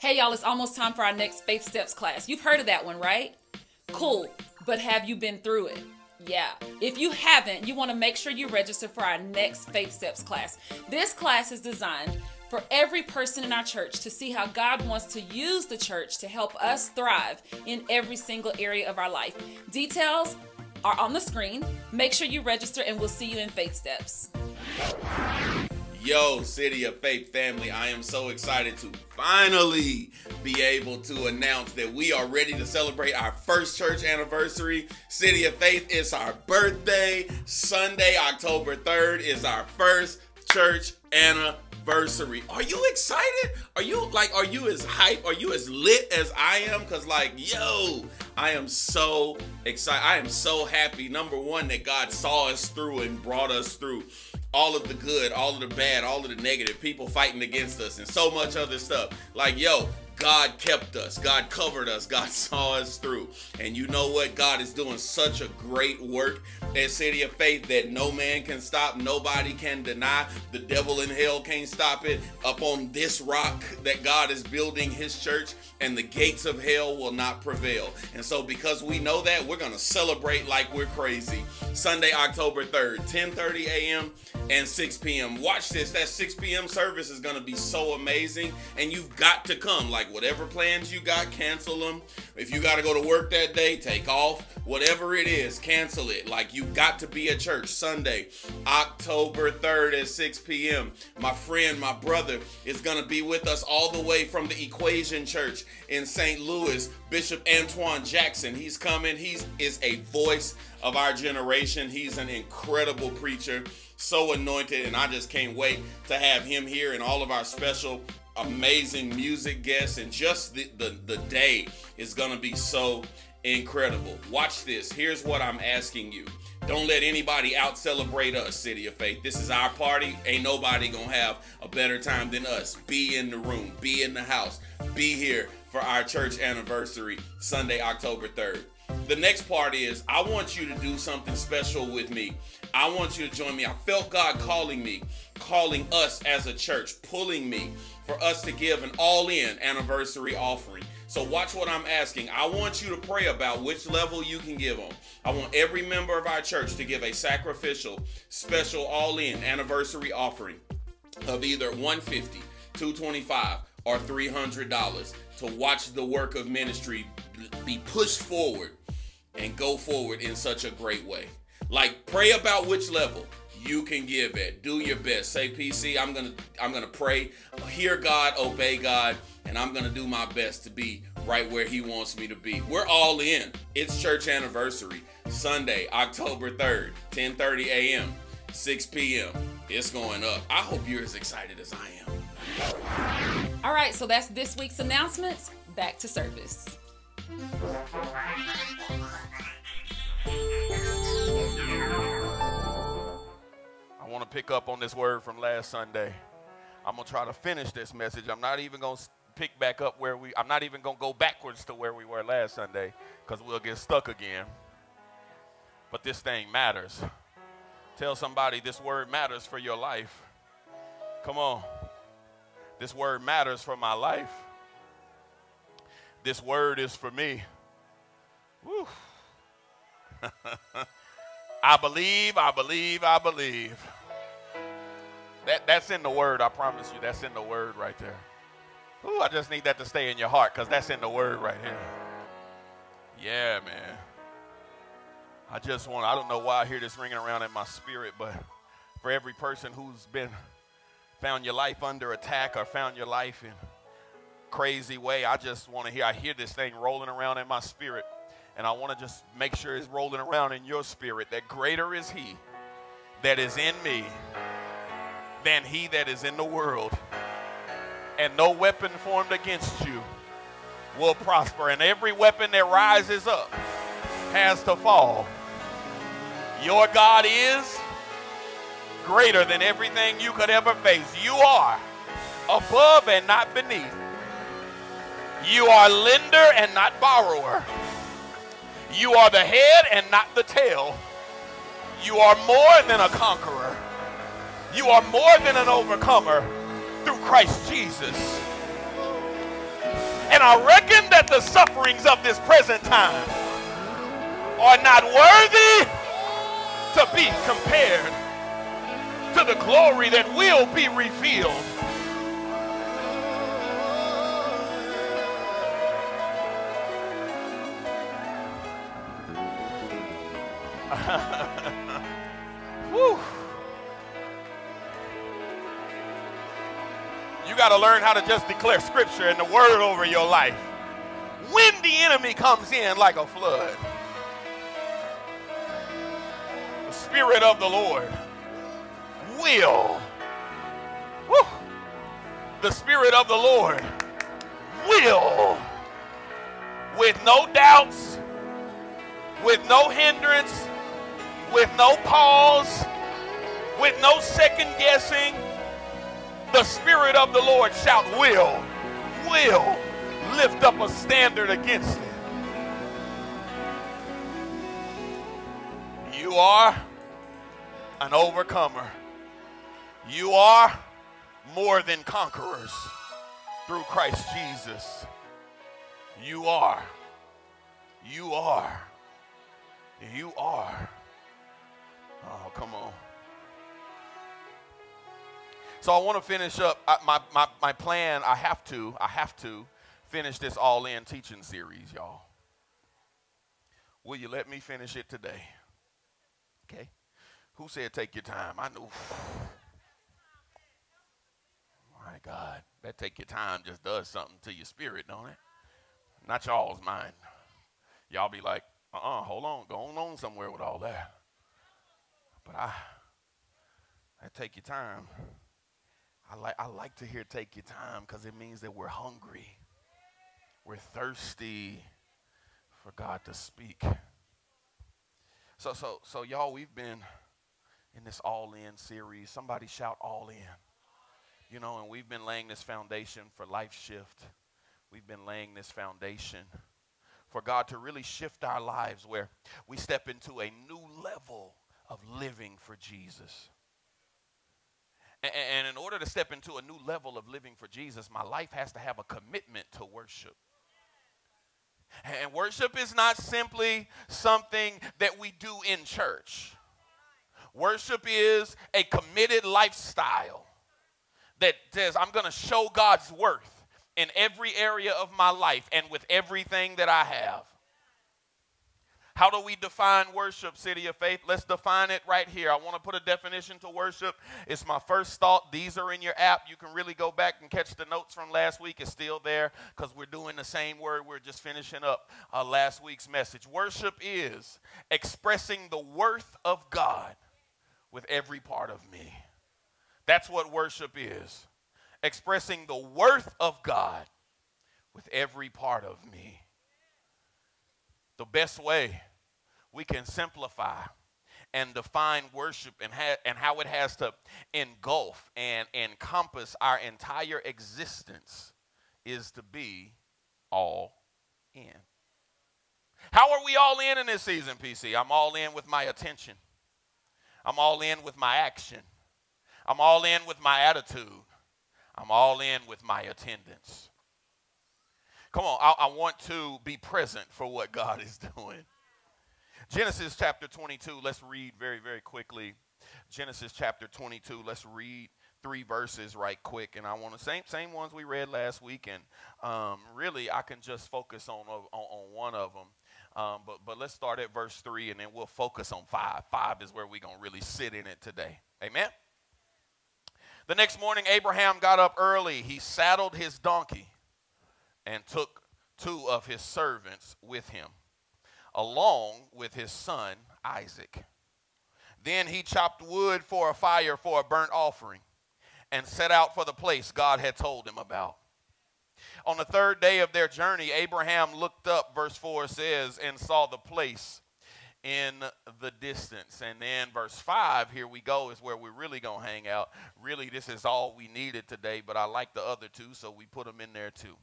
Hey y'all, it's almost time for our next Faith Steps class. You've heard of that one, right? Cool, but have you been through it? Yeah. If you haven't, you want to make sure you register for our next Faith Steps class. This class is designed for every person in our church to see how God wants to use the church to help us thrive in every single area of our life. Details are on the screen. Make sure you register and we'll see you in Faith Steps. Yo, City of Faith family, I am so excited to finally be able to announce that we are ready to celebrate our first church anniversary. City of Faith, it's our birthday. Sunday, October 3rd is our first church anniversary. Are you excited? Are you as hype? Are you as lit as I am? Because yo, I am so excited. I am so happy. Number one, that God saw us through and brought us through all of the good, all of the bad, all of the negative, people fighting against us, and so much other stuff. God kept us, God covered us, God saw us through. And you know what? God is doing such a great work at City of Faith that no man can stop, nobody can deny. The devil in hell can't stop it. Up on this rock that God is building his church, and the gates of hell will not prevail. And so because we know that, we're going to celebrate like we're crazy. Sunday, October 3rd, 10:30 a.m. and 6 p.m. Watch this. That 6 p.m. service is going to be so amazing, and you've got to come. Whatever plans you got, cancel them. If you got to go to work that day, take off. Whatever it is, cancel it. You got to be at church. Sunday, October 3rd at 6 p.m. My friend, my brother is going to be with us all the way from the Equation Church in St. Louis. Bishop Antoine Jackson, he's coming. He is a voice of our generation. He's an incredible preacher, so anointed, and I just can't wait to have him here and all of our special amazing music guests, and just the day is gonna be so incredible. Watch this. Here's what I'm asking you. Don't let anybody out celebrate us, City of Faith. This is our party. Ain't nobody gonna have a better time than us. Be in the room, be in the house, be here for our church anniversary, Sunday, October 3rd. The next part is, I want you to do something special with me. I want you to join me. I felt God calling me, calling us as a church, pulling me for us to give an all-in anniversary offering. So watch what I'm asking. I want you to pray about which level you can give on. I want every member of our church to give a sacrificial, special all-in anniversary offering of either $150, $225, or $300 to watch the work of ministry be pushed forward and go forward in such a great way. Pray about which level you can give at. Do your best. Say, PC, I'm gonna pray, hear God, obey God, and I'm gonna do my best to be right where he wants me to be. We're all in. It's church anniversary. Sunday, October 3rd, 10:30 a.m., 6 p.m. It's going up. I hope you're as excited as I am. All right, so that's this week's announcements. Back to service. I want to pick up on this word from last Sunday. I'm going to try to finish this message. I'm not even going to pick back up I'm not even going to go backwards to where we were last Sunday, because we'll get stuck again. But this thing matters. Tell somebody this word matters for your life. Come on. This word matters for my life. This word is for me. Woo. I believe. That's in the word, I promise you. That's in the word right there. Ooh, I just need that to stay in your heart, because that's in the word right here. Yeah, man. I don't know why I hear this ringing around in my spirit, but for every person who's found your life under attack or found your life in crazy way, I hear this thing rolling around in my spirit, and I want to just make sure it's rolling around in your spirit, that greater is he that is in me than he that is in the world. And no weapon formed against you will prosper, and every weapon that rises up has to fall. Your God is greater than everything you could ever face. You are above and not beneath. You are lender and not borrower. You are the head and not the tail. You are more than a conqueror. You are more than an overcomer through Christ Jesus. And I reckon that the sufferings of this present time are not worthy to be compared to the glory that will be revealed. Whew. You got to learn how to just declare scripture and the word over your life. When the enemy comes in like a flood, the Spirit of the Lord will, whew, the Spirit of the Lord will, with no doubts, with no hindrance, with no pause, with no second guessing, the Spirit of the Lord shout will lift up a standard against it. You are an overcomer. You are more than conquerors through Christ Jesus. You are. Oh, come on. So I want to finish up my plan. I have to finish this all-in teaching series, y'all. Will you let me finish it today? Okay. Who said take your time? I knew. My God, that take your time just does something to your spirit, don't it? Not y'all's mind. Y'all be like, hold on, go on somewhere with all that. But I take your time. I like to hear take your time because it means that we're hungry. We're thirsty for God to speak. So y'all, we've been in this all-in series. Somebody shout all in. You know, and we've been laying this foundation for Life Shift. We've been laying this foundation for God to really shift our lives where we step into a new level of living for Jesus. And in order to step into a new level of living for Jesus, my life has to have a commitment to worship. And worship is not simply something that we do in church. Worship is a committed lifestyle that says, I'm going to show God's worth in every area of my life and with everything that I have. How do we define worship, City of Faith? Let's define it right here. I want to put a definition to worship. It's my first thought. These are in your app. You can really go back and catch the notes from last week. It's still there because we're doing the same word. We're just finishing up last week's message. Worship is expressing the worth of God with every part of me. That's what worship is. Expressing the worth of God with every part of me. The best way we can simplify and define worship and how it has to engulf and encompass our entire existence is to be all in. How are we all in this season, PC? I'm all in with my attention. I'm all in with my action. I'm all in with my attitude. I'm all in with my attendance. Come on, I want to be present for what God is doing. Genesis chapter 22, let's read very, very quickly. Genesis chapter 22, let's read 3 verses right quick. And I want to, same ones we read last week. And really, I can just focus on one of them. But let's start at verse 3, and then we'll focus on 5. 5 is where we're going to really sit in it today. Amen? The next morning, Abraham got up early. He saddled his donkey and took 2 of his servants with him, along with his son Isaac. Then he chopped wood for a fire for a burnt offering and set out for the place God had told him about. On the 3rd day of their journey, Abraham looked up, verse 4 says, and saw the place in the distance. And then verse 5, here we go, is where we're really going to hang out. Really, this is all we needed today, but I like the other 2, so we put them in there too.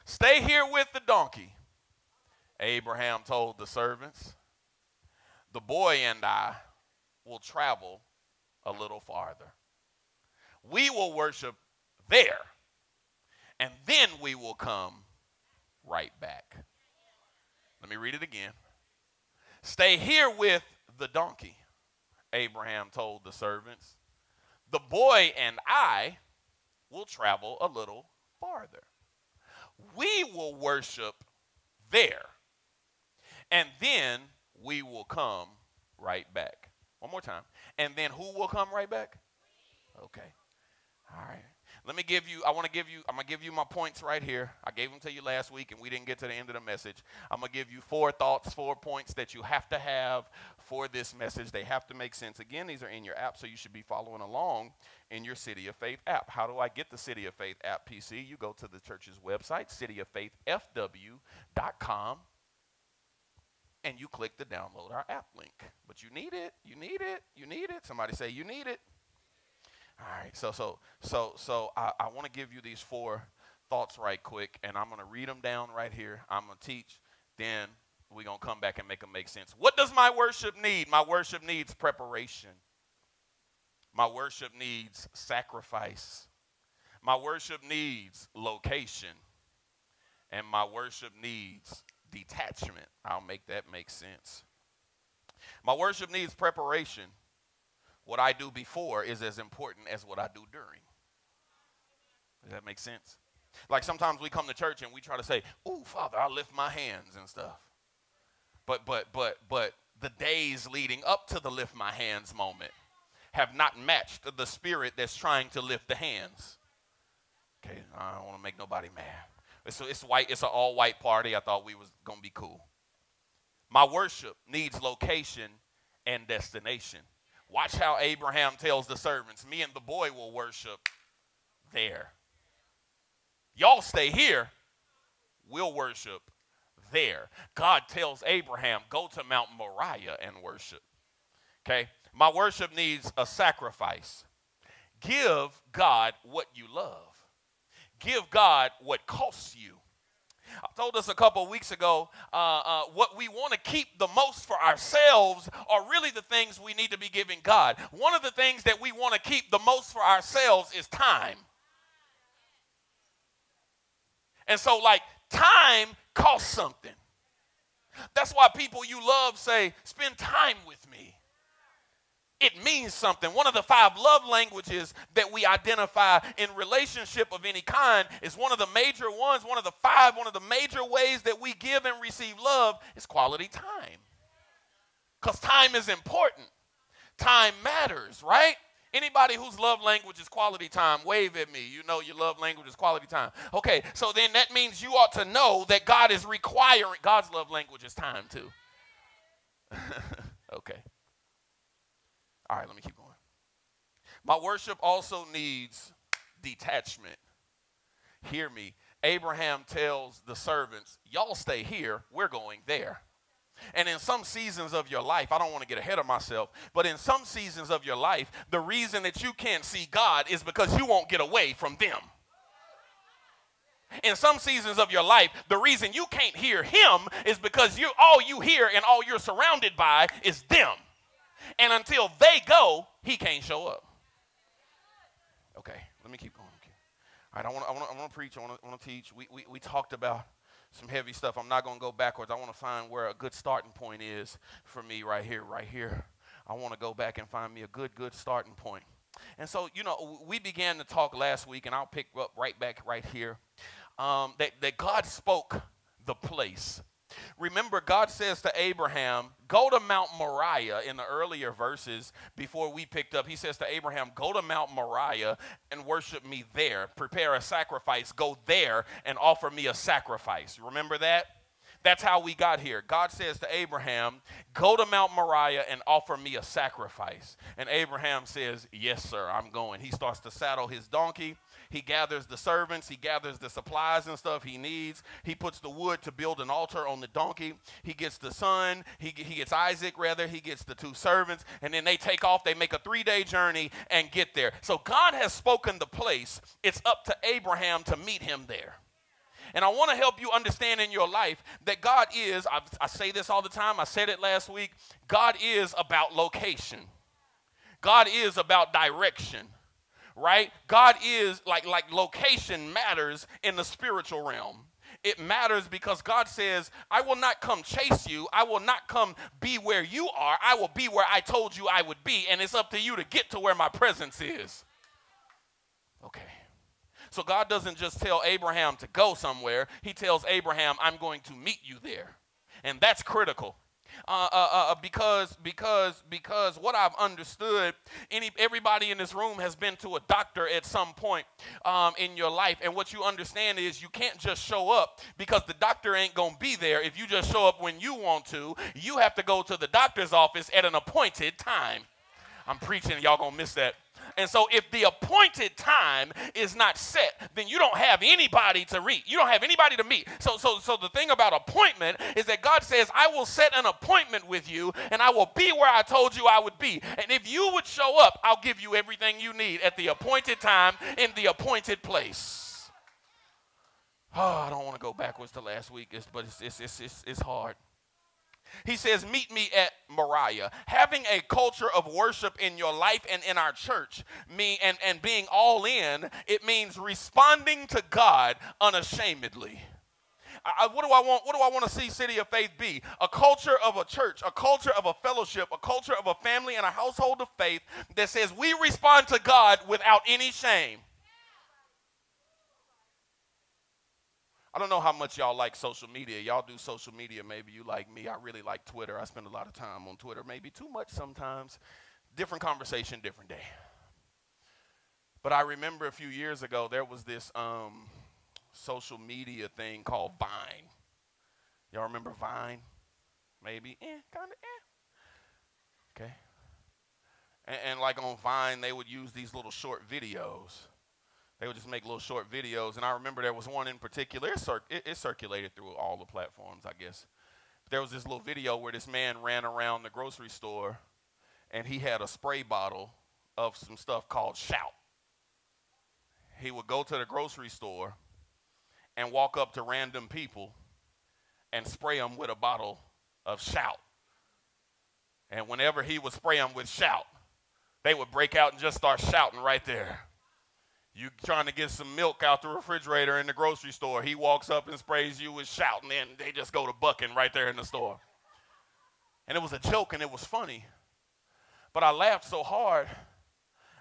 Stay here with the donkey, Abraham told the servants. The boy and I will travel a little farther. We will worship there, and then we will come right back. Let me read it again. Stay here with the donkey, Abraham told the servants. The boy and I will travel a little farther. We will worship there, and then we will come right back. One more time. And then who will come right back? Okay. All right. I'm going to give you my points right here. I gave them to you last week, and we didn't get to the end of the message. I'm going to give you 4 thoughts, 4 points that you have to have for this message. They have to make sense. Again, these are in your app, so you should be following along in your City of Faith app. How do I get the City of Faith app, PC? You go to the church's website, cityoffaithfw.com, and you click the download our app link. But you need it. You need it. You need it. Somebody say you need it. All right, so I want to give you these 4 thoughts right quick, and I'm going to read them down right here. I'm going to teach, then we're going to come back and make them make sense. What does my worship need? My worship needs preparation. My worship needs sacrifice. My worship needs location. And my worship needs detachment. I'll make that make sense. My worship needs preparation. What I do before is as important as what I do during. Does that make sense? Like sometimes we come to church and we try to say, "Ooh, Father, I lift my hands and stuff." But the days leading up to the lift my hands moment have not matched the spirit that's trying to lift the hands. Okay, I don't want to make nobody mad. It's white. It's an all-white party. I thought we was gonna be cool. My worship needs location and destination. Watch how Abraham tells the servants, me and the boy will worship there. Y'all stay here. We'll worship there. God tells Abraham, go to Mount Moriah and worship. Okay? My worship needs a sacrifice. Give God what you love. Give God what costs you. I told us a couple of weeks ago, what we want to keep the most for ourselves are really the things we need to be giving God. One of the things that we want to keep the most for ourselves is time. And so, like, time costs something. That's why people you love say, spend time with me. It means something. One of the 5 love languages that we identify in relationship of any kind is one of the major ones, one of the major ways that we give and receive love is quality time. Because time is important. Time matters, right? Anybody whose love language is quality time, wave at me. You know your love language is quality time. Okay, so then that means you ought to know that God is requiring, God's love language is time too. Okay. All right, let me keep going. My worship also needs detachment. Hear me. Abraham tells the servants, y'all stay here, we're going there. And in some seasons of your life, I don't want to get ahead of myself, but in some seasons of your life, the reason that you can't see God is because you won't get away from them. In some seasons of your life, the reason you can't hear him is because all you hear and all you're surrounded by is them. And until they go, he can't show up. Okay, let me keep going. Okay. All right, I want to preach. I want to teach. We talked about some heavy stuff. I'm not going to go backwards. I want to find where a good starting point is for me right here. I want to go back and find me a good starting point. And so, we began to talk last week, and I'll pick up right back right here, that God spoke the place. Remember, God says to Abraham, go to Mount Moriah in the earlier verses before we picked up. He says to Abraham, go to Mount Moriah and worship me there. Prepare a sacrifice. Go there and offer me a sacrifice. Remember that? That's how we got here. God says to Abraham, go to Mount Moriah and offer me a sacrifice. And Abraham says, yes, sir, I'm going. He starts to saddle his donkey. He gathers the servants. He gathers the supplies and stuff he needs. He puts the wood to build an altar on the donkey. He gets the son. He gets Isaac, rather. He gets the 2 servants. And then they take off. They make a 3-day journey and get there. So God has spoken the place. It's up to Abraham to meet him there. And I want to help you understand in your life that God is, I say this all the time, I said it last week, God is about location. God is about direction, right? God is, like location matters in the spiritual realm. it matters because God says, I will not come chase you. I will not come be where you are. I will be where I told you I would be, and it's up to you to get to where my presence is. Okay. So God doesn't just tell Abraham to go somewhere. He tells Abraham, I'm going to meet you there. And that's critical. Because what I've understood, everybody in this room has been to a doctor at some point in your life, and what you understand is you can't just show up because the doctor ain't gonna be there. If you just show up when you want to, you have to go to the doctor's office at an appointed time. I'm preaching, y'all gonna miss that. And so if the appointed time is not set, then you don't have anybody to reach. You don't have anybody to meet. So the thing about appointment is that God says, I will set an appointment with you, and I will be where I told you I would be. And if you would show up, I'll give you everything you need at the appointed time in the appointed place. Oh, I don't want to go backwards to last week, but it's hard. He says, meet me at Moriah. Having a culture of worship in your life and in our church, and being all in, it means responding to God unashamedly. What do I want to see City of Faith be? A culture of a church, a culture of a fellowship, a culture of a family and a household of faith that says we respond to God without any shame. I don't know how much y'all like social media. Y'all do social media. Maybe you like me. I really like Twitter. I spend a lot of time on Twitter, maybe too much sometimes. Different conversation, different day. But I remember a few years ago, there was this social media thing called Vine. Y'all remember Vine? Maybe? Kind of, Okay. And like on Vine, they would use these little short videos. They would just make little short videos, and I remember there was one in particular. It circulated through all the platforms, I guess. There was this little video where this man ran around the grocery store, and he had a spray bottle of some stuff called Shout. He would go to the grocery store and walk up to random people and spray them with a bottle of Shout. And whenever he would spray them with Shout, they would break out and just start shouting right there. You trying to get some milk out the refrigerator in the grocery store. He walks up and sprays you with Shout, and then they just go to bucking right there in the store. And it was a joke, and it was funny. But I laughed so hard.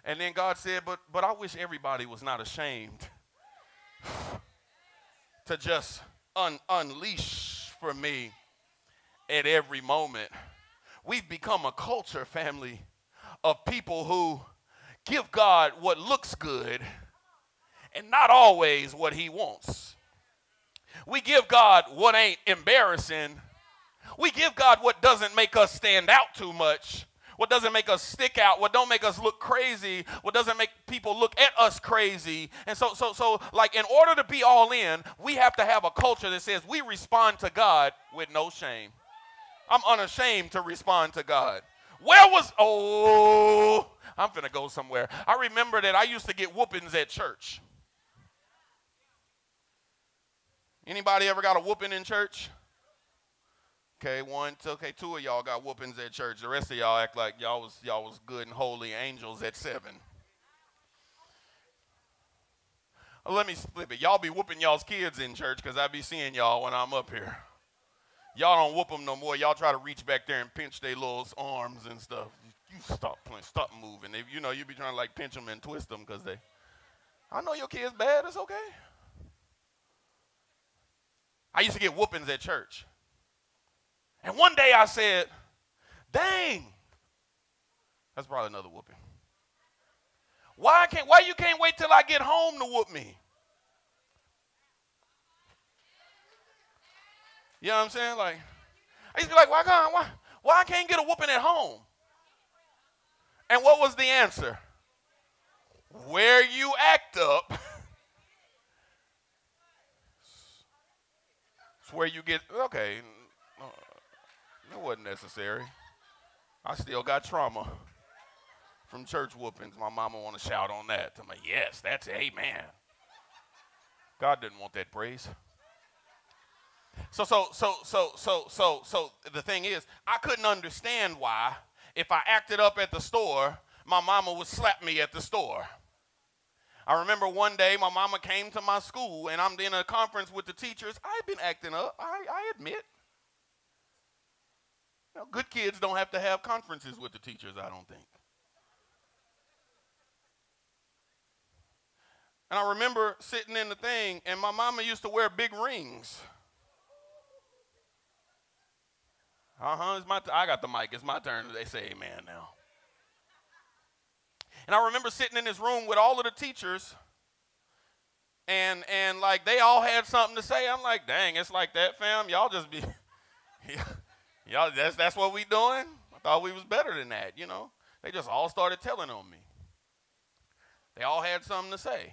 And then God said, but I wish everybody was not ashamed to just unleash for me at every moment. We've become a culture, family, of people who give God what looks good and not always what he wants. We give God what ain't embarrassing. We give God what doesn't make us stand out too much, what doesn't make us stick out, what don't make us look crazy, what doesn't make people look at us crazy. And so like in order to be all in, we have to have a culture that says we respond to God with no shame. I'm unashamed to respond to God. I'm finna go somewhere. I remember that I used to get whoopings at church. Anybody ever got a whooping in church? Okay, two of y'all got whoopings at church. The rest of y'all act like y'all was good and holy angels at 7. Let me flip it. Y'all be whooping y'all's kids in church because I be seeing y'all when I'm up here. Y'all don't whoop them no more. Y'all try to reach back there and pinch their little arms and stuff. You stop playing, stop moving. You be trying to like pinch them and twist them because I know your kid's bad. It's okay. I used to get whoopings at church. And one day I said, dang, that's probably another whooping. Why you can't wait till I get home to whoop me? You know what I'm saying? Like, I used to be like, why I can't get a whooping at home? And what was the answer? Where you act up, it's where you get, okay, it wasn't necessary. I still got trauma from church whoopings. My mama want to shout on that. I'm like, yes, that's amen. God didn't want that praise. So the thing is, I couldn't understand why, if I acted up at the store, my mama would slap me at the store. I remember one day my mama came to my school, and I'm in a conference with the teachers. I've been acting up, I admit. You know, good kids don't have to have conferences with the teachers, I don't think. And I remember sitting in the thing, and my mama used to wear big rings. I got the mic. It's my turn. They say amen now. And I remember sitting in this room with all of the teachers, and like they all had something to say. I'm like, dang, it's like that, fam. Y'all just be, y'all. That's what we doing. I thought we was better than that, you know. They just all started telling on me. They all had something to say.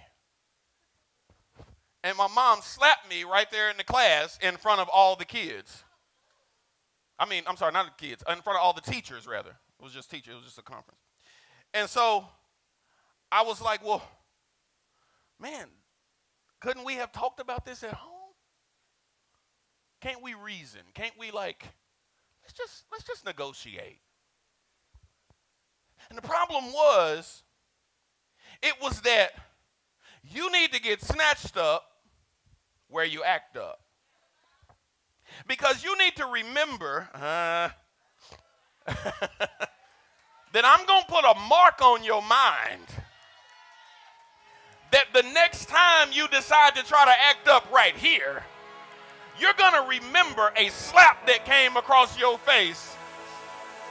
And my mom slapped me right there in the class in front of all the kids. I'm sorry, not the kids. In front of all the teachers, rather. It was just teachers. It was just a conference. And so I was like, well, man, couldn't we have talked about this at home? Can't we reason? Can't we, like, let's just negotiate? And the problem was, it was that you need to get snatched up where you act up. Because you need to remember that I'm going to put a mark on your mind that the next time you decide to try to act up right here, you're going to remember a slap that came across your face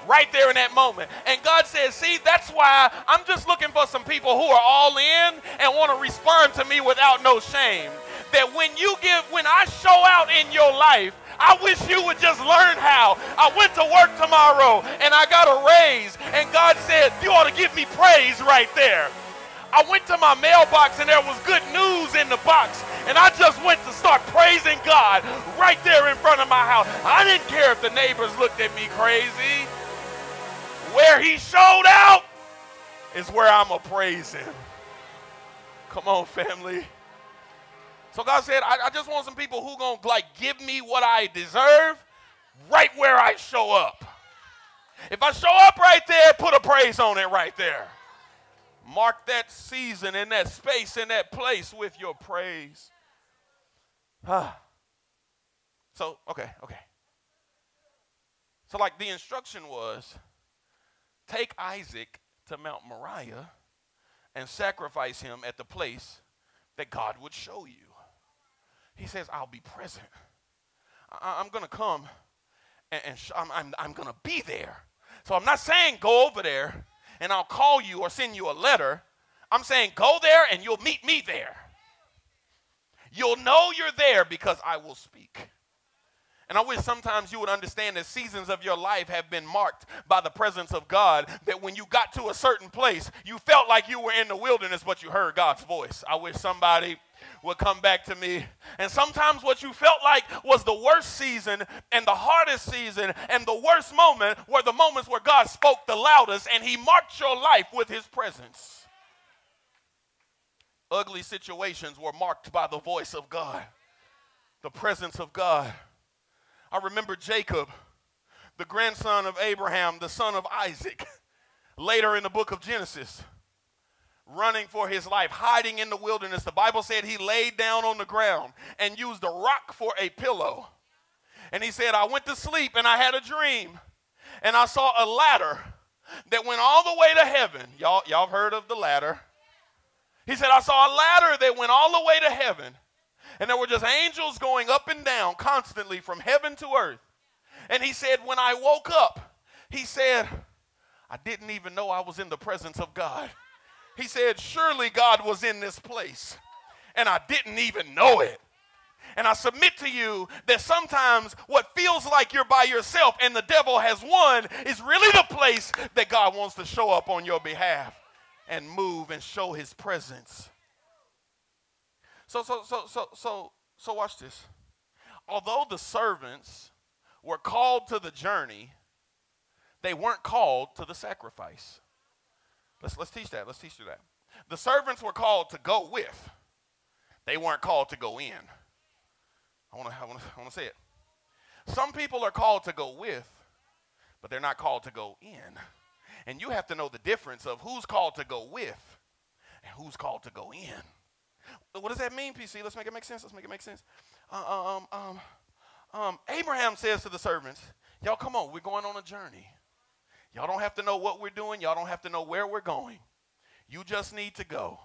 right there in that moment. And God says, see, that's why I'm just looking for some people who are all in and want to respond to me without no shame. That when I show out in your life, I wish you would just learn how. I went to work tomorrow and I got a raise, and God said, you ought to give me praise right there. I went to my mailbox and there was good news in the box, and I just went to start praising God right there in front of my house. I didn't care if the neighbors looked at me crazy. Where he showed out is where I'm going to praise him. Come on, family. So God said, I just want some people who going to like give me what I deserve right where I show up. If I show up right there, put a praise on it right there. Mark that season and that space and that place with your praise. So, okay. So like the instruction was, take Isaac to Mount Moriah and sacrifice him at the place that God would show you. He says, I'll be present. I'm going to come and I'm going to be there. So I'm not saying go over there and I'll call you or send you a letter. I'm saying go there and you'll meet me there. You'll know you're there because I will speak. And I wish sometimes you would understand that seasons of your life have been marked by the presence of God, that when you got to a certain place, you felt like you were in the wilderness, but you heard God's voice. I wish somebody would come back to me. And sometimes what you felt like was the worst season and the hardest season and the worst moment were the moments where God spoke the loudest and he marked your life with his presence. Ugly situations were marked by the voice of God, the presence of God. I remember Jacob, the grandson of Abraham, the son of Isaac, later in the book of Genesis, running for his life, hiding in the wilderness. The Bible said he laid down on the ground and used a rock for a pillow. And he said, I went to sleep and I had a dream and I saw a ladder that went all the way to heaven. Y'all heard of the ladder? He said, I saw a ladder that went all the way to heaven. And there were just angels going up and down constantly from heaven to earth. And he said, when I woke up, he said, I didn't even know I was in the presence of God. He said, surely God was in this place, and I didn't even know it. And I submit to you that sometimes what feels like you're by yourself and the devil has won is really the place that God wants to show up on your behalf and move and show his presence. So watch this. Although the servants were called to the journey, they weren't called to the sacrifice. Let's teach that. Let's teach you that. The servants were called to go with. They weren't called to go in. I want to say it. Some people are called to go with, but they're not called to go in. And you have to know the difference of who's called to go with and who's called to go in. What does that mean, PC? Let's make it make sense. Let's make it make sense. Abraham says to the servants, y'all come on, we're going on a journey. Y'all don't have to know what we're doing. Y'all don't have to know where we're going. You just need to go.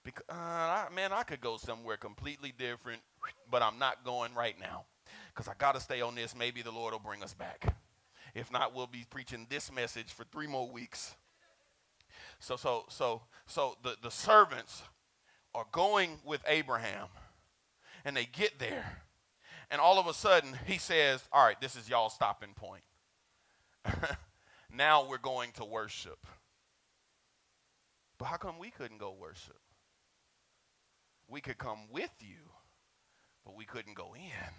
Because, I could go somewhere completely different, but I'm not going right now because I got to stay on this. Maybe the Lord will bring us back. If not, we'll be preaching this message for 3 more weeks. So the servants are going with Abraham, and they get there, and all of a sudden he says, all right, this is y'all stopping point. Now we're going to worship. But how come we couldn't go worship? We could come with you, but we couldn't go in.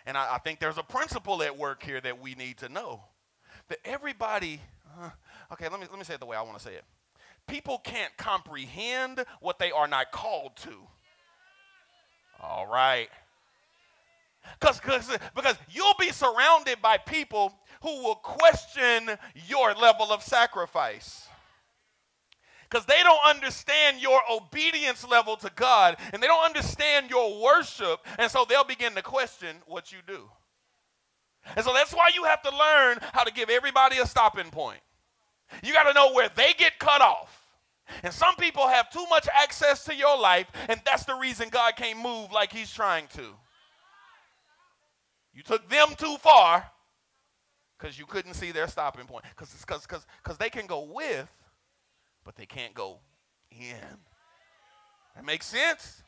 And I think there's a principle at work here that we need to know. That everybody, okay, let me say it the way I want to say it. People can't comprehend what they are not called to. All right. Because you'll be surrounded by people who will question your level of sacrifice. Because they don't understand your obedience level to God, and they don't understand your worship, and so they'll begin to question what you do. And so that's why you have to learn how to give everybody a stopping point. You got to know where they get cut off. And some people have too much access to your life, and that's the reason God can't move like he's trying to. You took them too far because you couldn't see their stopping point. Because they can go with, but they can't go in. That makes sense?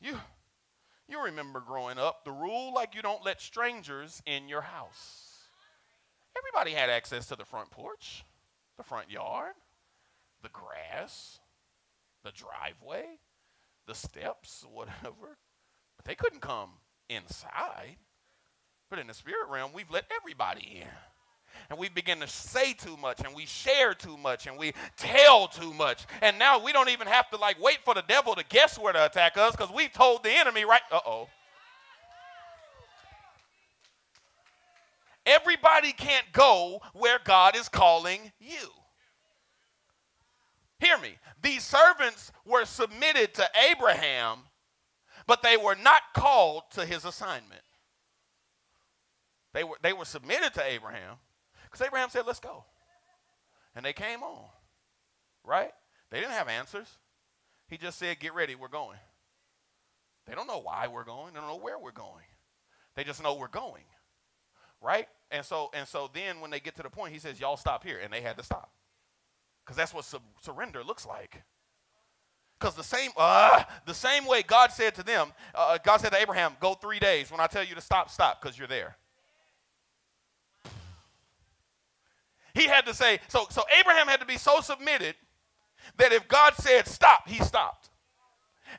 You remember growing up, the rule, like you don't let strangers in your house. Everybody had access to the front porch, the front yard, the grass, the driveway, the steps, whatever. But they couldn't come inside. But in the spirit realm, we've let everybody in. And we begin to say too much, and we share too much, and we tell too much. And now we don't even have to wait for the devil to guess where to attack us because we've told the enemy, right? Everybody can't go where God is calling you. Hear me. These servants were submitted to Abraham, but they were not called to his assignment. They were submitted to Abraham because Abraham said, let's go. And they came on, right? They didn't have answers. He just said, get ready, we're going. They don't know why we're going. They don't know where we're going. They just know we're going, right? And so then when they get to the point, he says, y'all stop here. And they had to stop because that's what surrender looks like. Because the same way God said to them, God said to Abraham, go 3 days. When I tell you to stop, stop, because you're there. He had to say, so Abraham had to be so submitted that if God said stop, he stopped.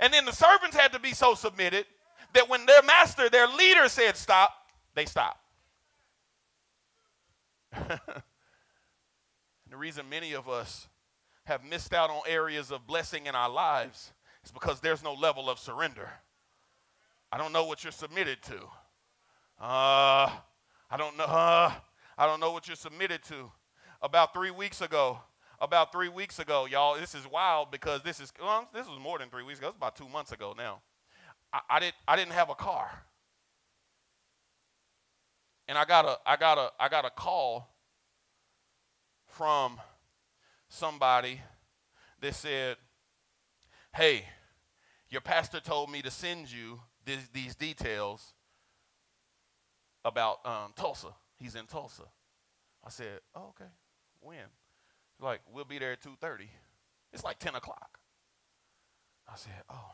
And then the servants had to be so submitted that when their master, their leader said stop, they stopped. And the reason many of us have missed out on areas of blessing in our lives is because there's no level of surrender. I don't know what you're submitted to. I don't know what you're submitted to. About 3 weeks ago, y'all, this is wild because this was more than 3 weeks ago. It's about 2 months ago now. I didn't have a car. And I got a call from somebody that said, hey, your pastor told me to send you these details about Tulsa. He's in Tulsa. I said, oh, okay. When? Like, we'll be there at 2:30. It's like 10 o'clock. I said, oh.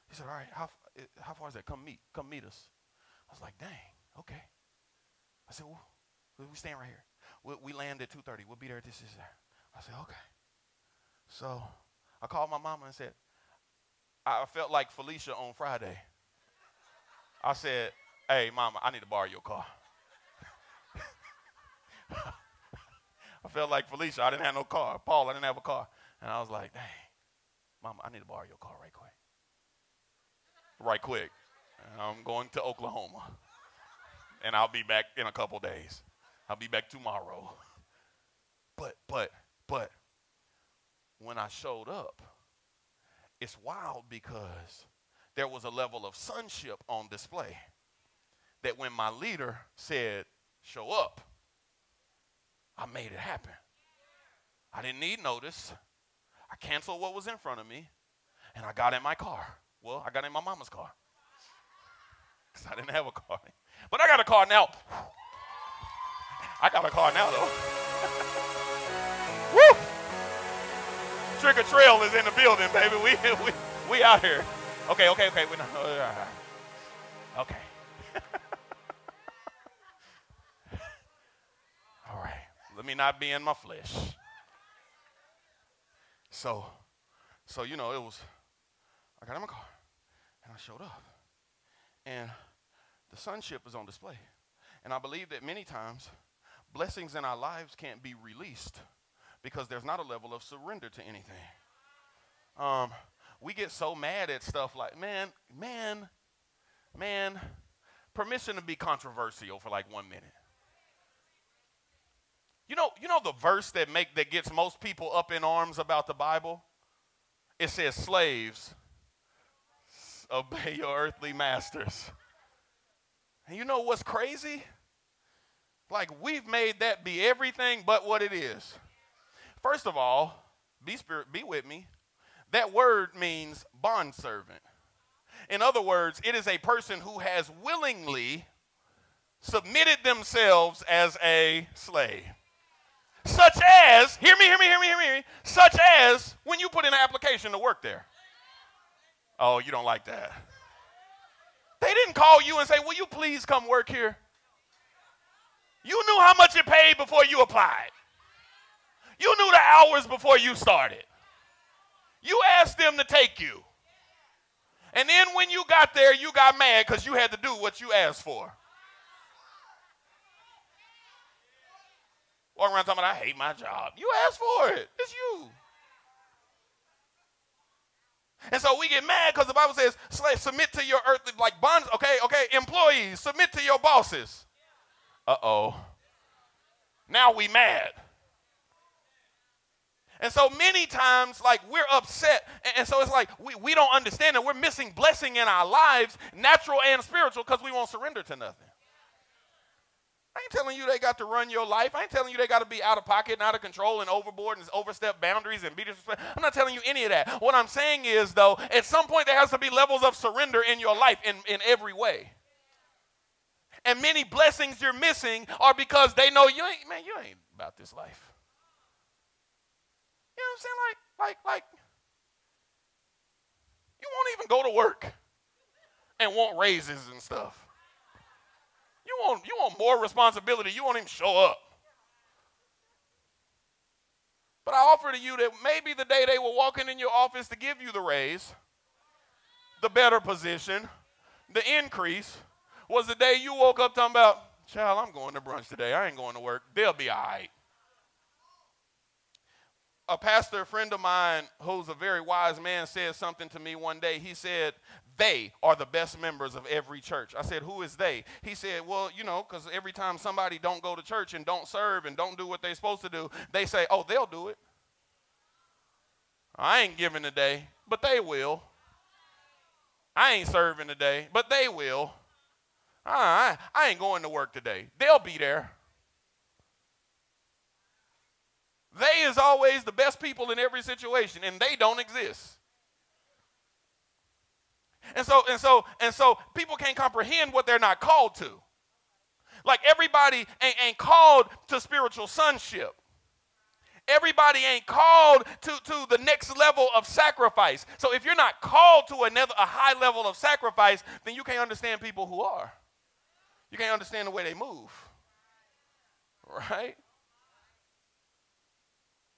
He said, all right, how far is that? Come meet us. I was like, dang, okay. I said, well, we stand right here. We land at 2:30. We'll be there at this. I said, okay. So I called my mama and said, I felt like Felicia on Friday. I said, hey, mama, I need to borrow your car. I felt like Felicia. I didn't have no car. Paul, I didn't have a car. And I was like, dang, mama, I need to borrow your car right quick. Right quick. And I'm going to Oklahoma. And I'll be back in a couple days. I'll be back tomorrow. But when I showed up, it's wild because there was a level of sonship on display that when my leader said, show up, I made it happen. I didn't need notice. I canceled what was in front of me, and I got in my car. Well, I got in my mama's car because I didn't have a car. But I got a car now. I got a car now, though. Woo! Trick or Trail is in the building, baby. We out here. Okay. We're not. Okay. All right. Let me not be in my flesh. So it was. I got in my car, and I showed up, and the sonship is on display, and I believe that many times blessings in our lives can't be released because there's not a level of surrender to anything. We get so mad at stuff like, man, permission to be controversial for like 1 minute. You know the verse that gets most people up in arms about the Bible? It says, slaves, obey your earthly masters. And you know what's crazy? Like, we've made that be everything but what it is. First of all, be with me. That word means bondservant. In other words, it is a person who has willingly submitted themselves as a slave. Such as, hear me, such as when you put in an application to work there. Oh, you don't like that. They didn't call you and say, will you please come work here? You knew how much it paid before you applied. You knew the hours before you started. You asked them to take you. And then when you got there, you got mad because you had to do what you asked for. Walking around talking about, I hate my job. You asked for it. It's you. And so we get mad because the Bible says, slaves, submit to your earthly, like bonds. Okay, employees, submit to your bosses. Uh-oh. Now we mad. And so many times, like, we're upset. And so it's like we don't understand that we're missing blessing in our lives, natural and spiritual, because we won't surrender to nothing. I ain't telling you they got to run your life. I ain't telling you they got to be out of pocket and out of control and overboard and overstep boundaries and be disrespectful. I'm not telling you any of that. What I'm saying is, though, at some point there has to be levels of surrender in your life in every way. And many blessings you're missing are because they know you ain't about this life. You know what I'm saying? Like, you won't even go to work and want raises and stuff. You want more responsibility. You won't even show up. But I offer to you that maybe the day they were walking in your office to give you the raise, the better position, the increase, was the day you woke up talking about, child, I'm going to brunch today. I ain't going to work. They'll be all right. A pastor, a friend of mine, who's a very wise man, said something to me one day. He said, they are the best members of every church. I said, who is they? He said, well, because every time somebody don't go to church and don't serve and don't do what they're supposed to do, they say, oh, they'll do it. I ain't giving today, but they will. I ain't serving today, but they will. I ain't going to work today. They'll be there. They is always the best people in every situation, and they don't exist. And so people can't comprehend what they're not called to. Like, everybody ain't called to spiritual sonship. Everybody ain't called to the next level of sacrifice. So if you're not called to a high level of sacrifice, then you can't understand people who are. You can't understand the way they move. Right?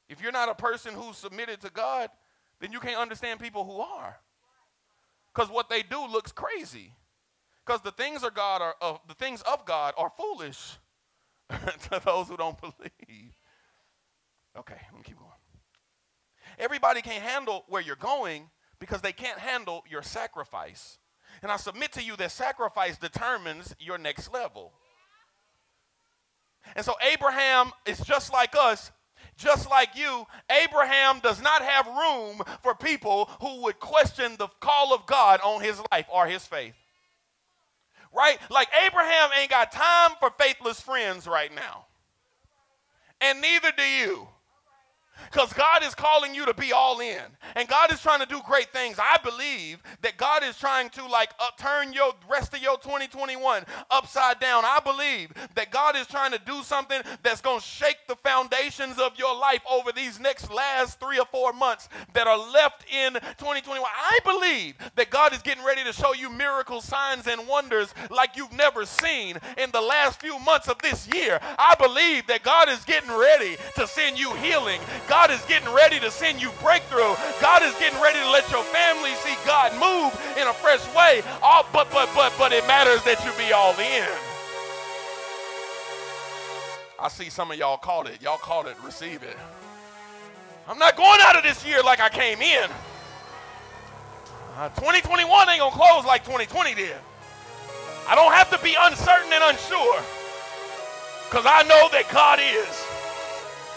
If you're not a person who's submitted to God, then you can't understand people who are. Because what they do looks crazy. Because the things of God are foolish to those who don't believe. Okay, let me keep going. Everybody can't handle where you're going because they can't handle your sacrifice. And I submit to you that sacrifice determines your next level. And so Abraham is just like us, just like you. Abraham does not have room for people who would question the call of God on his life or his faith. Right? Like Abraham ain't got time for faithless friends right now. And neither do you. Because God is calling you to be all in. And God is trying to do great things. I believe that God is trying to turn your rest of your 2021 upside down. I believe that God is trying to do something that's going to shake the foundations of your life over these last 3 or 4 months that are left in 2021. I believe that God is getting ready to show you miracles, signs, and wonders like you've never seen in the last few months of this year. I believe that God is getting ready to send you healing. God is getting ready to send you breakthrough. God is getting ready to let your family see God move in a fresh way. But it matters that you be all in. I see some of y'all caught it. Y'all caught it. Receive it. I'm not going out of this year like I came in. 2021 ain't going to close like 2020 did. I don't have to be uncertain and unsure because I know that God is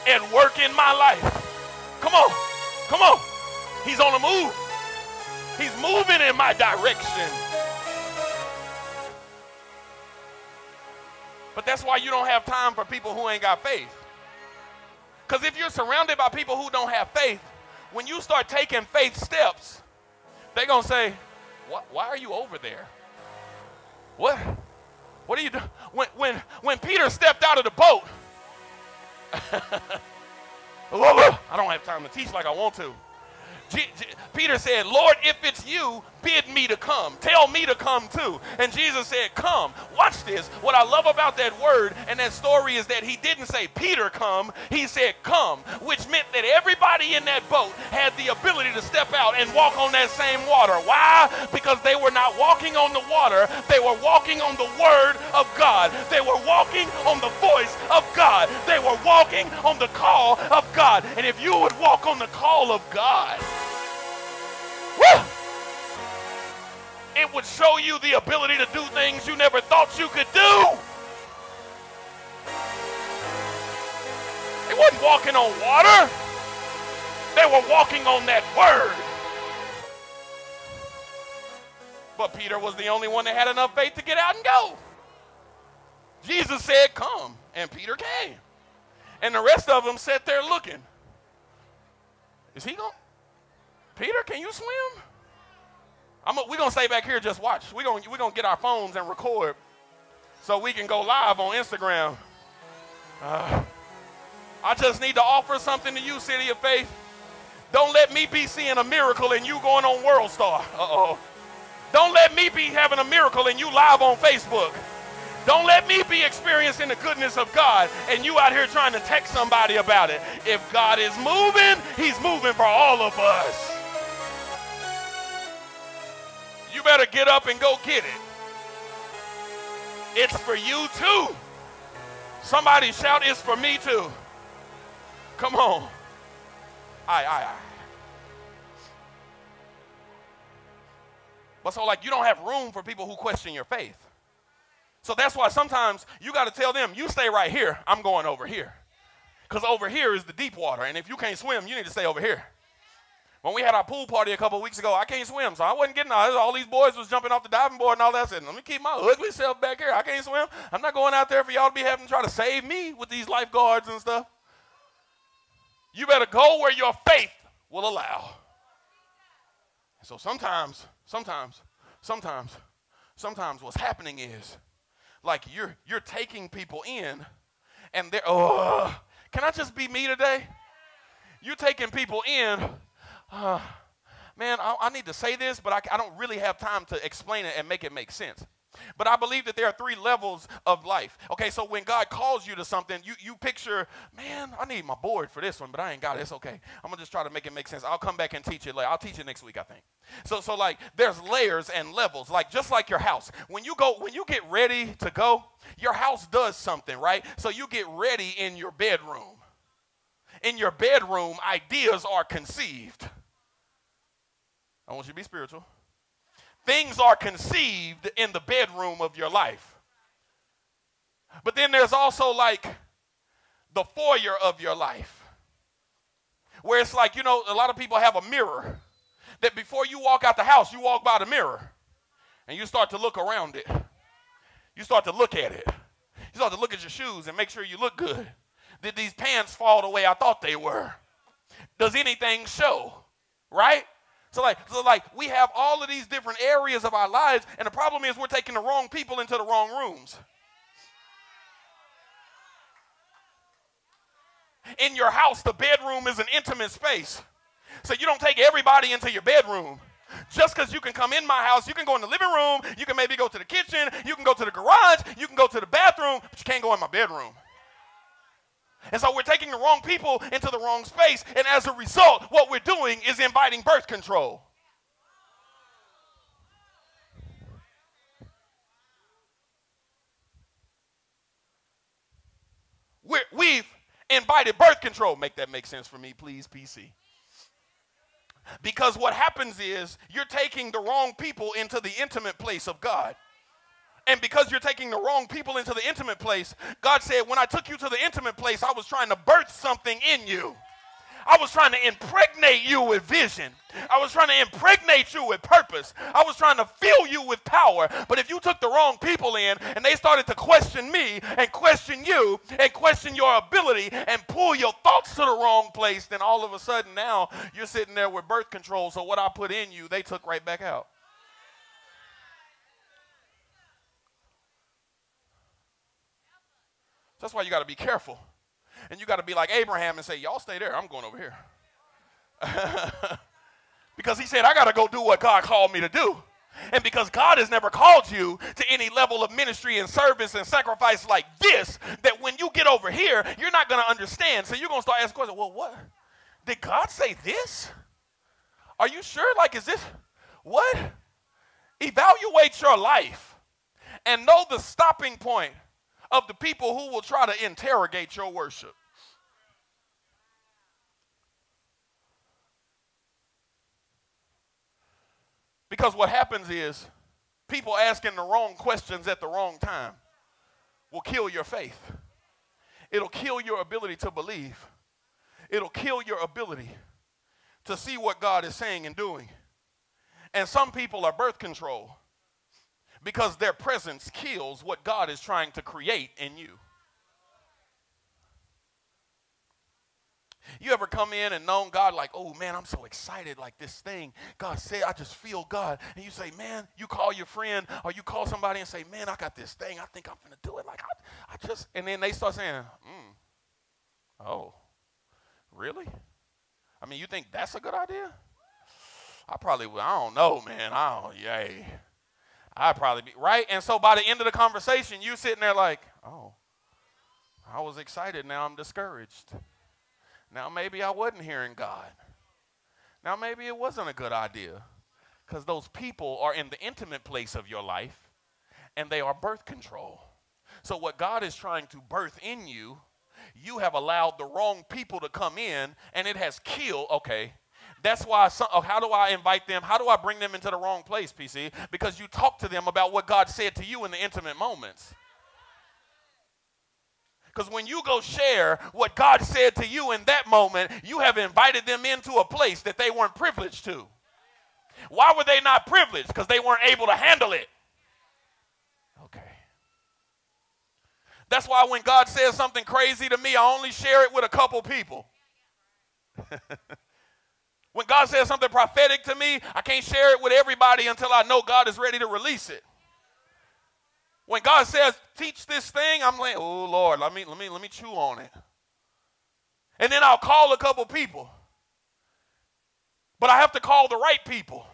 and work in my life. Come on. Come on. He's on the move. He's moving in my direction. But that's why you don't have time for people who ain't got faith. Because if you're surrounded by people who don't have faith, when you start taking faith steps, they're going to say, why are you over there? What are you doing? When Peter stepped out of the boat, I don't have time to teach like I want to. Peter said, Lord, if it's you, bid me to come. Tell me to come too. And Jesus said, come. Watch this. What I love about that word and that story is that he didn't say, Peter, come. He said, come, which meant that everybody in that boat had the ability to step out and walk on that same water. Why? Because they were not walking on the water. They were walking on the word of God. They were walking on the voice of God. They were walking on the call of God. And if you would walk on the call of God, woo, it would show you the ability to do things you never thought you could do. They wasn't walking on water. They were walking on that word. But Peter was the only one that had enough faith to get out and go. Jesus said, come, and Peter came. And the rest of them sat there looking. Is he going? Peter, can you swim? We're going to stay back here, just watch. We're going to get our phones and record so we can go live on Instagram. I just need to offer something to you, City of Faith. Don't let me be seeing a miracle and you going on World Star. Don't let me be having a miracle and you live on Facebook. Don't let me be experiencing the goodness of God and you out here trying to text somebody about it. If God is moving, he's moving for all of us. You better get up and go get it. It's for you too. Somebody shout, it's for me too. Come on. Aye. But so you don't have room for people who question your faith. So that's why sometimes you got to tell them, you stay right here, I'm going over here. Because over here is the deep water, and if you can't swim, you need to stay over here. When we had our pool party a couple of weeks ago, I can't swim, so I wasn't getting out. All these boys was jumping off the diving board and all that. I said, let me keep my ugly self back here. I can't swim. I'm not going out there for y'all to be having to try to save me with these lifeguards and stuff. You better go where your faith will allow. So sometimes what's happening is, you're taking people in, and they're, can I just be me today? You're taking people in. Man, I need to say this, but I don't really have time to explain it and make it make sense. But I believe that there are 3 levels of life. Okay, so when God calls you to something, you picture, man, I need my board for this one, but I ain't got it. It's okay. I'm going to just try to make it make sense. I'll come back and teach it later. I'll teach it next week, I think. So there's layers and levels, just like your house. When you get ready to go, your house does something, right? So you get ready in your bedroom. In your bedroom, ideas are conceived. I want you to be spiritual. Things are conceived in the bedroom of your life. But then there's also like the foyer of your life, where it's like, you know, a lot of people have a mirror that before you walk out the house, you walk by the mirror and you start to look around it. You start to look at it. You start to look at your shoes and make sure you look good. Did these pants fall the way I thought they were? Does anything show? Right? So like we have all of these different areas of our lives, and the problem is we're taking the wrong people into the wrong rooms. In your house, the bedroom is an intimate space. So you don't take everybody into your bedroom. Just because you can come in my house, you can go in the living room, you can maybe go to the kitchen, you can go to the garage, you can go to the bathroom, but you can't go in my bedroom. And so we're taking the wrong people into the wrong space, and as a result, what we're doing is inviting birth control. We've invited birth control. Make that make sense for me, please, PC. Because what happens is you're taking the wrong people into the intimate place of God. And because you're taking the wrong people into the intimate place, God said, when I took you to the intimate place, I was trying to birth something in you. I was trying to impregnate you with vision. I was trying to impregnate you with purpose. I was trying to fill you with power. But if you took the wrong people in and they started to question me and question you and question your ability and pull your thoughts to the wrong place, then all of a sudden now you're sitting there with birth control. So what I put in you, they took right back out. That's why you got to be careful. And you got to be like Abraham and say, y'all stay there. I'm going over here. Because he said, I got to go do what God called me to do. And because God has never called you to any level of ministry and service and sacrifice like this, that when you get over here, you're not going to understand. So you're going to start asking questions. Well, what? Did God say this? Are you sure? Like, is this? What? Evaluate your life and know the stopping point of the people who will try to interrogate your worship. Because what happens is people asking the wrong questions at the wrong time will kill your faith. It'll kill your ability to believe. It'll kill your ability to see what God is saying and doing. And some people are birth control because their presence kills what God is trying to create in you. You ever come in and known God like, oh man, I'm so excited, like this thing God said, I just feel God. And you say, man, you call your friend or you call somebody and say, man, I got this thing, I think I'm going to do it. Like I just, and then they start saying, oh, really? I mean, you think that's a good idea? I don't know, man. I'd probably be, right? And so by the end of the conversation, you sitting there like, oh, I was excited. Now I'm discouraged. Now maybe I wasn't hearing God. Now maybe it wasn't a good idea because those people are in the intimate place of your life and they are birth control. So what God is trying to birth in you, you have allowed the wrong people to come in and it has killed, okay. That's why, how do I invite them? How do I bring them into the wrong place, PC? Because you talk to them about what God said to you in the intimate moments. Because when you go share what God said to you in that moment, you have invited them into a place that they weren't privileged to. Why were they not privileged? Because they weren't able to handle it. Okay. That's why when God says something crazy to me, I only share it with a couple people. When God says something prophetic to me, I can't share it with everybody until I know God is ready to release it. When God says, teach this thing, I'm like, oh, Lord, let me chew on it. And then I'll call a couple people. But I have to call the right people.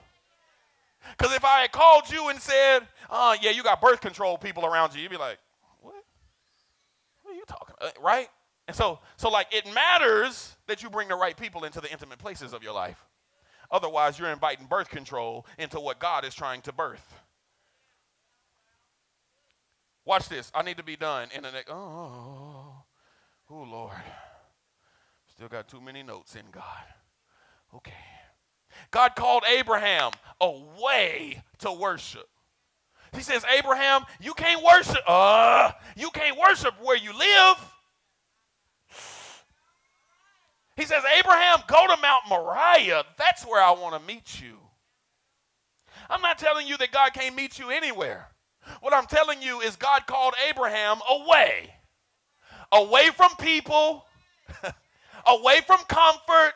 Because if I had called you and said, oh, yeah, you got birth control people around you, you'd be like, what? What are you talking about? Right? And so like it matters that you bring the right people into the intimate places of your life. Otherwise, you're inviting birth control into what God is trying to birth. Watch this. I need to be done in the next. Oh, Lord. Still got too many notes in God. Okay. God called Abraham away to worship. He says, Abraham, you can't worship where you live. He says, Abraham, go to Mount Moriah. That's where I want to meet you. I'm not telling you that God can't meet you anywhere. What I'm telling you is God called Abraham away from people, away from comfort,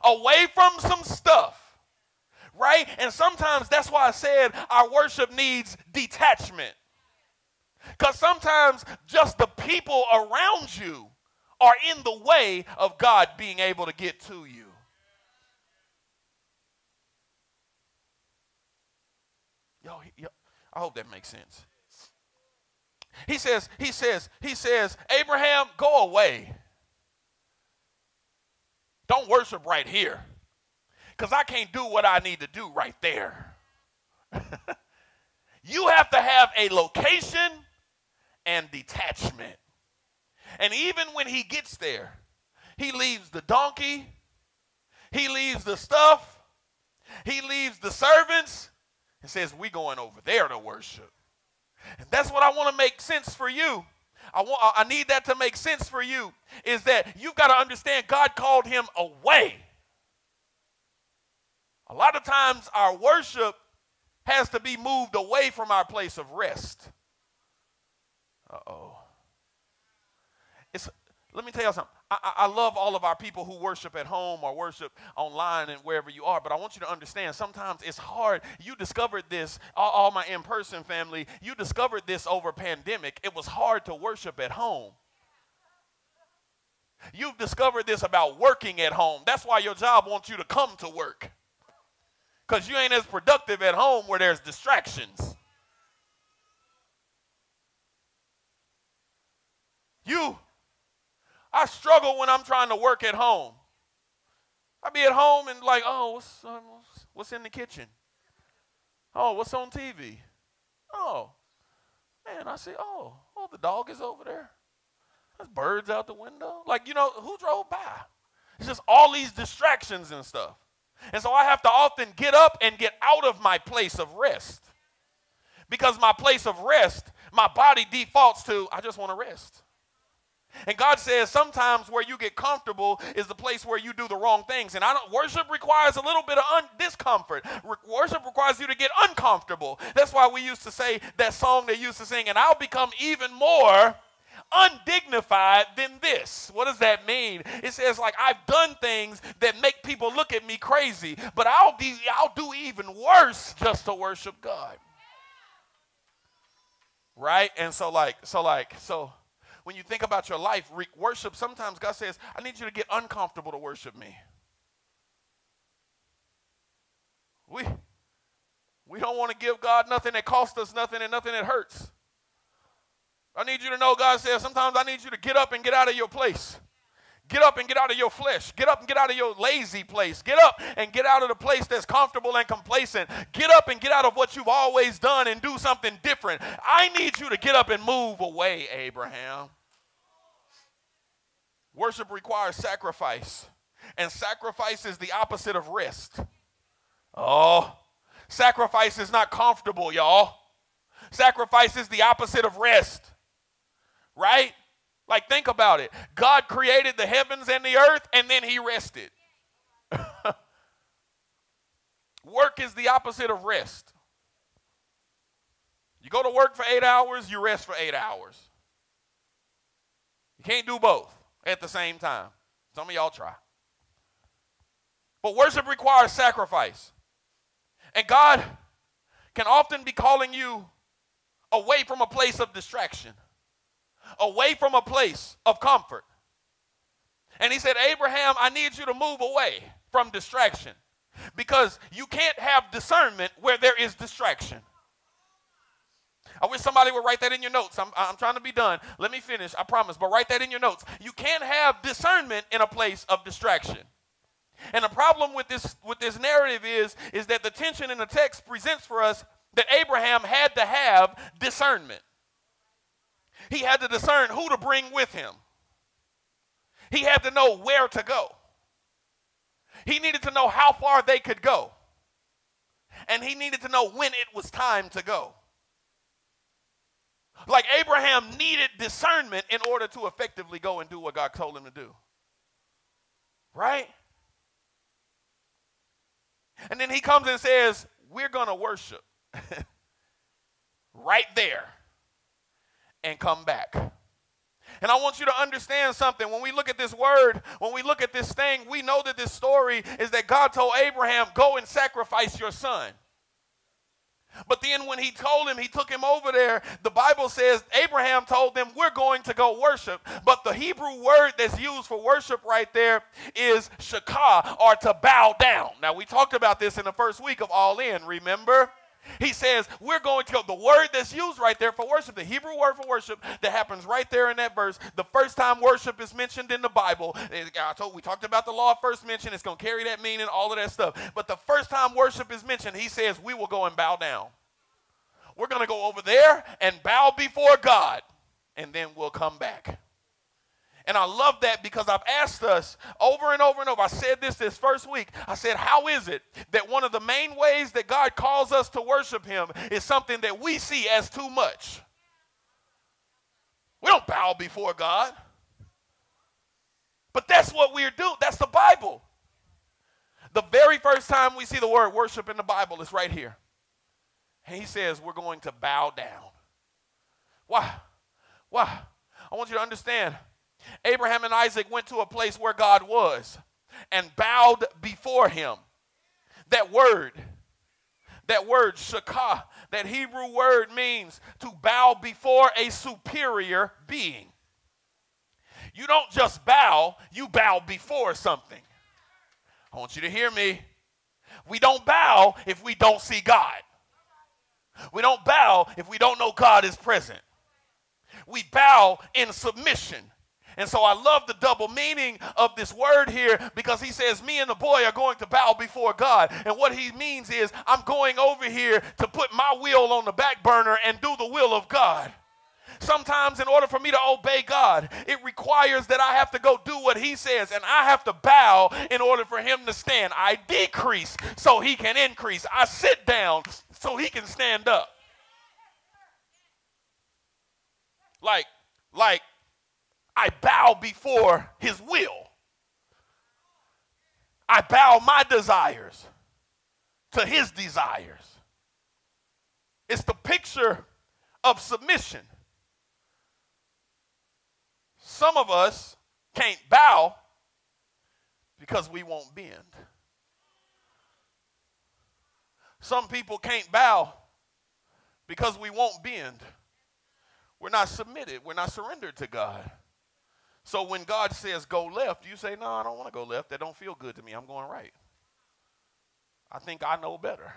away from some stuff. Right? And sometimes that's why I said our worship needs detachment. Because sometimes just the people around you are in the way of God being able to get to you. Yo, I hope that makes sense. He says, Abraham, go away. Don't worship right here. Because I can't do what I need to do right there. You have to have a location and detachment. And even when he gets there, he leaves the donkey, he leaves the stuff, he leaves the servants, and says, we going over there to worship. And that's what I want to make sense for you. I need that to make sense for you, is that you've got to understand God called him away. A lot of times our worship has to be moved away from our place of rest. Let me tell you something. I love all of our people who worship at home or worship online and wherever you are, but I want you to understand sometimes it's hard. You discovered this, all my in-person family, you discovered this over pandemic. It was hard to worship at home. You've discovered this about working at home. That's why your job wants you to come to work. Because you ain't as productive at home where there's distractions. I struggle when I'm trying to work at home. I be at home and like, oh, what's in the kitchen? Oh, what's on TV? Oh, man, I say, oh, the dog is over there. There's birds out the window. Like, who drove by? It's just all these distractions and stuff. And so I have to often get up and get out of my place of rest. Because my place of rest, my body defaults to, I just want to rest. And God says sometimes where you get comfortable is the place where you do the wrong things. And worship requires a little bit of discomfort. Worship requires you to get uncomfortable. That's why we used to say that song they used to sing, and I'll become even more undignified than this. What does that mean? It says, like, I've done things that make people look at me crazy, but I'll do even worse just to worship God. Right? And so when you think about your life, worship, sometimes God says, I need you to get uncomfortable to worship me. We don't want to give God nothing that costs us nothing and nothing that hurts. I need you to know God says sometimes I need you to get up and get out of your place. Get up and get out of your flesh. Get up and get out of your lazy place. Get up and get out of the place that's comfortable and complacent. Get up and get out of what you've always done and do something different. I need you to get up and move away, Abraham. Worship requires sacrifice, and sacrifice is the opposite of rest. Oh, sacrifice is not comfortable, y'all. Sacrifice is the opposite of rest, right? Like, think about it. God created the heavens and the earth, and then he rested. Work is the opposite of rest. You go to work for 8 hours, you rest for 8 hours. You can't do both at the same time. Some of y'all try. But worship requires sacrifice. And God can often be calling you away from a place of distraction, away from a place of comfort. And he said, Abraham, I need you to move away from distraction because you can't have discernment where there is distraction. I wish somebody would write that in your notes. I'm trying to be done. Let me finish, I promise, but write that in your notes. You can't have discernment in a place of distraction. And the problem with this narrative is that the tension in the text presents for us that Abraham had to have discernment. He had to discern who to bring with him. He had to know where to go. He needed to know how far they could go. And he needed to know when it was time to go. Like Abraham needed discernment in order to effectively go and do what God told him to do. Right? And then he comes and says, we're going to worship right there and come back. And I want you to understand something. When we look at this word, when we look at this thing, we know that this story is that God told Abraham, go and sacrifice your son. But then when he told him, he took him over there, the Bible says Abraham told them, we're going to go worship. But the Hebrew word that's used for worship right there is shakah, or to bow down. Now, we talked about this in the first week of All In, remember? He says, we're going to go. The word that's used right there for worship, the Hebrew word for worship that happens right there in that verse, the first time worship is mentioned in the Bible, we talked about the law of first mention. It's going to carry that meaning, all of that stuff. But the first time worship is mentioned, he says, we will go and bow down. We're going to go over there and bow before God, and then we'll come back. And I love that because I've asked us over and over and over. I said this first week. I said, how is it that one of the main ways that God calls us to worship him is something that we see as too much? We don't bow before God. But that's what we're doing. That's the Bible. The very first time we see the word worship in the Bible is right here. And he says we're going to bow down. Why? Why? I want you to understand. Abraham and Isaac went to a place where God was and bowed before him. That word, shakah, that Hebrew word means to bow before a superior being. You don't just bow, you bow before something. I want you to hear me. We don't bow if we don't see God. We don't bow if we don't know God is present. We bow in submission. And so I love the double meaning of this word here because he says me and the boy are going to bow before God. And what he means is I'm going over here to put my will on the back burner and do the will of God. Sometimes in order for me to obey God, it requires that I have to go do what he says, and I have to bow in order for him to stand. I decrease so he can increase. I sit down so he can stand up. Like I bow before his will. I bow my desires to his desires. It's the picture of submission. Some of us can't bow because we won't bend. Some people can't bow because we won't bend. We're not submitted. We're not surrendered to God. So when God says go left, you say, no, I don't want to go left. That don't feel good to me. I'm going right. I think I know better.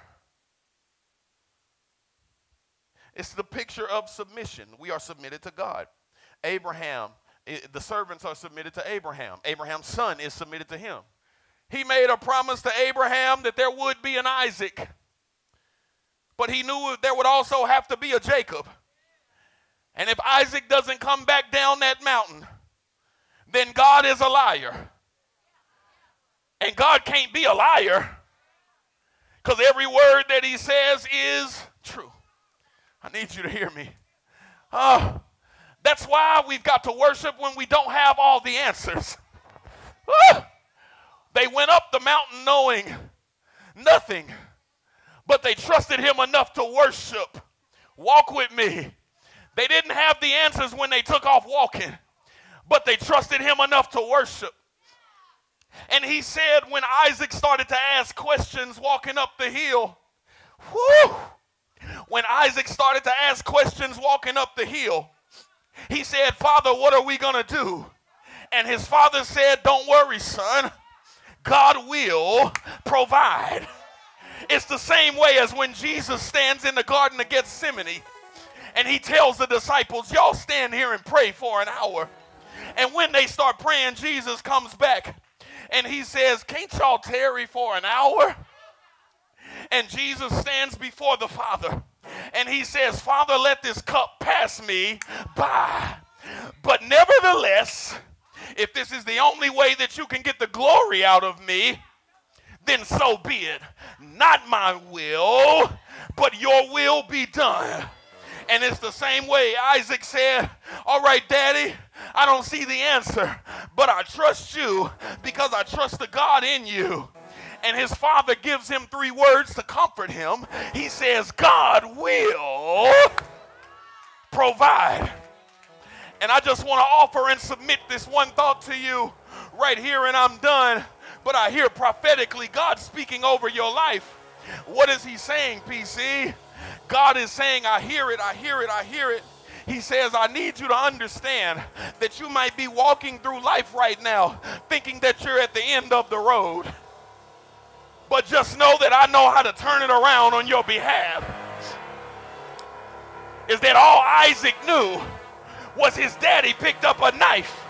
It's the picture of submission. We are submitted to God. Abraham, the servants are submitted to Abraham. Abraham's son is submitted to him. He made a promise to Abraham that there would be an Isaac. But he knew there would also have to be a Jacob. And if Isaac doesn't come back down that mountain, then God is a liar. And God can't be a liar because every word that he says is true. I need you to hear me. That's why we've got to worship when we don't have all the answers. They went up the mountain knowing nothing, but they trusted him enough to worship. Walk with me. They didn't have the answers when they took off walking, but they trusted him enough to worship. And he said when Isaac started to ask questions walking up the hill, when Isaac started to ask questions walking up the hill, he said, Father, what are we going to do? And his father said, don't worry, son. God will provide. It's the same way as when Jesus stands in the Garden of Gethsemane and he tells the disciples, y'all stand here and pray for an hour. And when they start praying, Jesus comes back and he says, can't y'all tarry for an hour? And Jesus stands before the Father and he says, Father, let this cup pass me by. But nevertheless, if this is the only way that you can get the glory out of me, then so be it. Not my will, but your will be done. And it's the same way Isaac said, all right, Daddy, I don't see the answer, but I trust you because I trust the God in you. And his father gives him 3 words to comfort him. He says, God will provide. And I just want to offer and submit this one thought to you right here, and I'm done. But I hear prophetically God speaking over your life. What is he saying, PC? God is saying, I hear it, I hear it, I hear it. He says, I need you to understand that you might be walking through life right now thinking that you're at the end of the road. But just know that I know how to turn it around on your behalf. Is that all Isaac knew was his daddy picked up a knife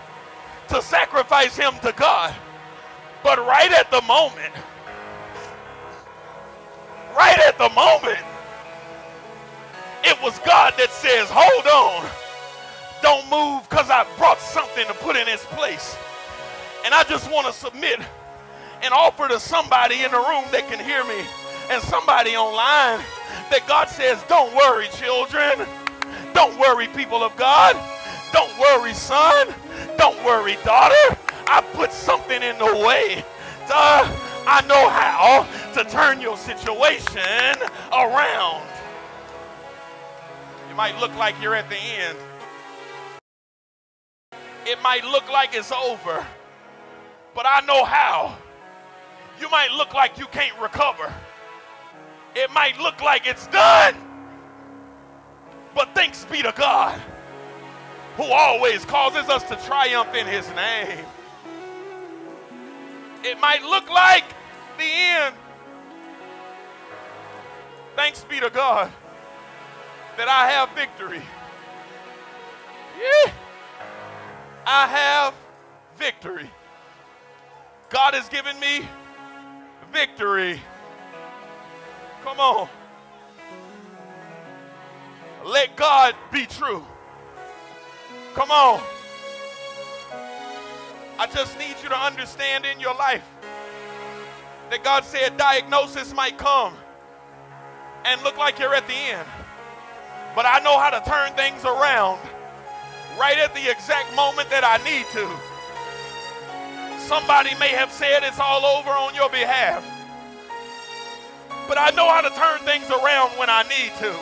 to sacrifice him to God. But right at the moment, it was God that says, hold on, don't move because I brought something to put in its place. And I just want to submit and offer to somebody in the room that can hear me and somebody online that God says, don't worry, children. Don't worry, people of God. Don't worry, son. Don't worry, daughter. I put something in the way. I know how to turn your situation around. You might look like you're at the end. It might look like it's over, but I know how. You might look like you can't recover. It might look like it's done, but thanks be to God, who always causes us to triumph in his name. It might look like the end. Thanks be to God that I have victory. Yeah. I have victory. God has given me victory. Come on. Let God be true. Come on. I just need you to understand in your life that God said diagnosis might come and look like you're at the end. But I know how to turn things around right at the exact moment that I need to. Somebody may have said it's all over on your behalf, but I know how to turn things around when I need to.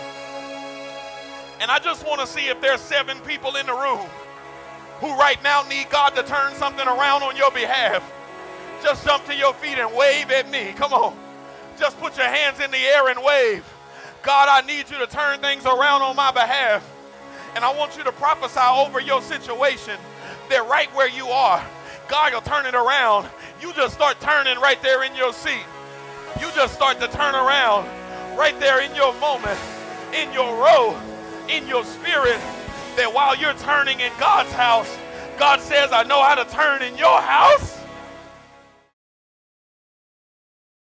And I just want to see if there's 7 people in the room who right now need God to turn something around on your behalf. Just jump to your feet and wave at me. Come on. Just put your hands in the air and wave. God, I need you to turn things around on my behalf. And I want you to prophesy over your situation that right where you are, God will turn it around. You just start turning right there in your seat. You just start to turn around right there in your moment, in your row, in your spirit, that while you're turning in God's house, God says, I know how to turn in your house.